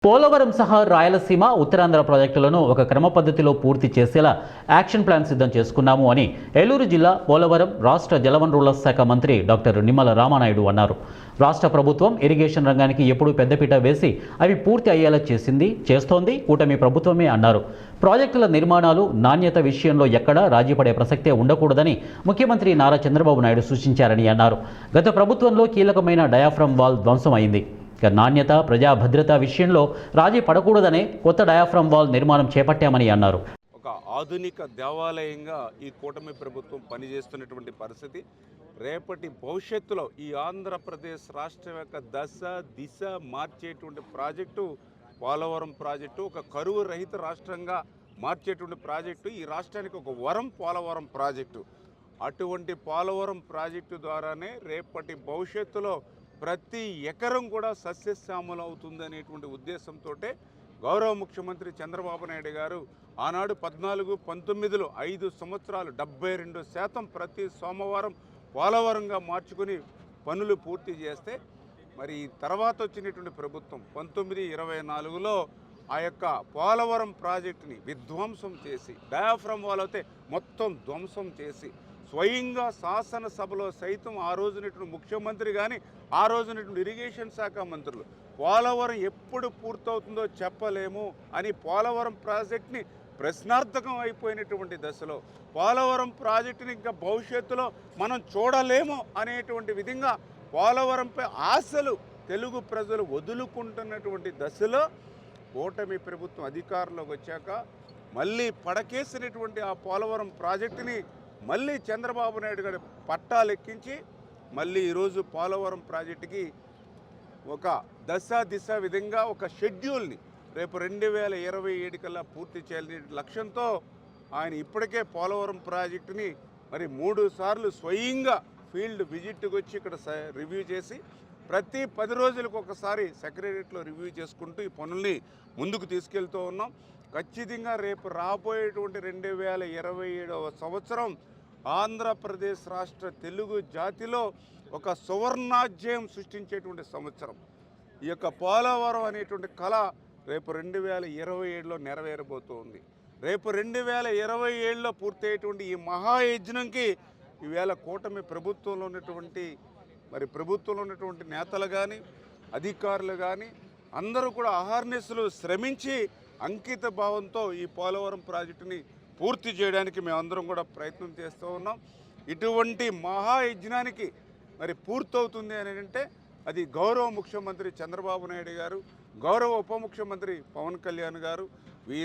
పోలవరం సహా రాయలసీమ ఉత్తరాంధ్ర ప్రాజెక్టులను ఒక క్రమ పద్ధతిలో పూర్తి చేసేలా యాక్షన్ ప్లాన్ సిద్ధం చేసుకున్నాము అని ఏలూరు జిల్లా పోలవరం రాష్ట్ర జలవనరుల శాఖ మంత్రి డాక్టర్ నిమ్మల రామానాయుడు అన్నారు. రాష్ట్ర ప్రభుత్వం ఇరిగేషన్ రంగానికి ఎప్పుడూ పెద్దపీట వేసి అవి పూర్తి అయ్యేలా చేస్తోంది కూటమి ప్రభుత్వమే అన్నారు. ప్రాజెక్టుల నిర్మాణాలు నాణ్యత విషయంలో ఎక్కడా రాజీపడే ప్రసక్తే ఉండకూడదని ముఖ్యమంత్రి నారా చంద్రబాబు నాయుడు సూచించారని అన్నారు. గత ప్రభుత్వంలో కీలకమైన డయాఫ్రమ్ వాల్ ధ్వంసం అయింది. నాణ్యత ప్రజా భద్రత విషయంలో రాజీ పడకూడదనే కొత్త డయాఫ్రమ్ వాల్ నిర్మాణం చేపట్టామని అన్నారు. ఒక ఆధునిక దేవాలయంగా ఈ కూటమి ప్రభుత్వం పనిచేస్తున్నటువంటి పరిస్థితి రేపటి భవిష్యత్తులో ఈ ఆంధ్రప్రదేశ్ రాష్ట్రం యొక్క దశ దిశ మార్చేటువంటి ప్రాజెక్టు పోలవరం ప్రాజెక్టు. ఒక కరువు రహిత రాష్ట్రంగా మార్చేటువంటి ప్రాజెక్టు. ఈ రాష్ట్రానికి ఒక వరం పోలవరం ప్రాజెక్టు. అటువంటి పోలవరం ప్రాజెక్టు ద్వారానే రేపటి భవిష్యత్తులో ప్రతి ఎకరం కూడా సస్యశ్యామలం అవుతుంది అనేటువంటి ఉద్దేశంతో గౌరవ ముఖ్యమంత్రి చంద్రబాబు నాయుడు గారు ఆనాడు 14-19లో 5 సంవత్సరాలు 72% ప్రతి సోమవారం పోలవరంగా మార్చుకుని పనులు పూర్తి చేస్తే, మరి తర్వాత వచ్చినటువంటి ప్రభుత్వం 19-24లో ఆ యొక్క పోలవరం ప్రాజెక్టుని విధ్వంసం చేసి డయాఫ్రమ్ వాల్ అయితే మొత్తం ధ్వంసం చేసి స్వయంగా శాసనసభలో సైతం ఆ రోజునటువంటి ముఖ్యమంత్రి కానీ ఆ రోజునటువంటి ఇరిగేషన్ శాఖ మంత్రులు పోలవరం ఎప్పుడు పూర్తవుతుందో చెప్పలేము అని పోలవరం ప్రాజెక్ట్ని ప్రశ్నార్థకం అయిపోయినటువంటి దశలో పోలవరం ప్రాజెక్టుని ఇంకా భవిష్యత్తులో మనం చూడలేము అనేటువంటి విధంగా పోలవరంపై ఆశలు తెలుగు ప్రజలు వదులుకుంటున్నటువంటి దశలో కూటమి ప్రభుత్వం అధికారంలోకి వచ్చాక మళ్ళీ పడకేసినటువంటి ఆ పోలవరం ప్రాజెక్టుని మళ్ళీ చంద్రబాబు నాయుడు గారి పట్టాలెక్కించి మళ్ళీ ఈరోజు పోలవరం ప్రాజెక్టుకి ఒక దశ దిశ విధంగా ఒక షెడ్యూల్ని రేపు 2027 కల్లా పూర్తి చేయాలనే లక్ష్యంతో ఆయన ఇప్పటికే పోలవరం ప్రాజెక్టుని మరి 3 సార్లు స్వయంగా ఫీల్డ్ విజిట్కి వచ్చి ఇక్కడ రివ్యూ చేసి ప్రతి 10 రోజులకు ఒకసారి సెక్రటరియట్లో రివ్యూ చేసుకుంటూ ఈ పనుల్ని ముందుకు తీసుకెళ్తూ ఉన్నాం. ఖచ్చితంగా రేపు రాబోయేటువంటి 2027వ సంవత్సరం ఆంధ్రప్రదేశ్ రాష్ట్ర తెలుగు జాతిలో ఒక సువర్ణాధ్యాయం సృష్టించేటువంటి సంవత్సరం. ఈ యొక్క పోలవరం అనేటువంటి కళ రేపు 2027లో నెరవేరబోతుంది. రేపు 2027లో పూర్తయ్యేటువంటి ఈ మహాయజ్ఞంకి ఈవేళ కూటమి ప్రభుత్వంలో ఉన్నటువంటి నేతలు కానీ అధికారులు కానీ అందరూ కూడా అహర్నిశలు శ్రమించి అంకిత భావంతో ఈ పోలవరం ప్రాజెక్టుని పూర్తి చేయడానికి మేమందరం కూడా ప్రయత్నం చేస్తూ ఉన్నాం. ఇటువంటి మహాయజ్ఞానికి మరి పూర్తవుతుంది అని అంటే అది గౌరవ ముఖ్యమంత్రి చంద్రబాబు నాయుడు గారు, గౌరవ ఉప ముఖ్యమంత్రి పవన్ కళ్యాణ్ గారు,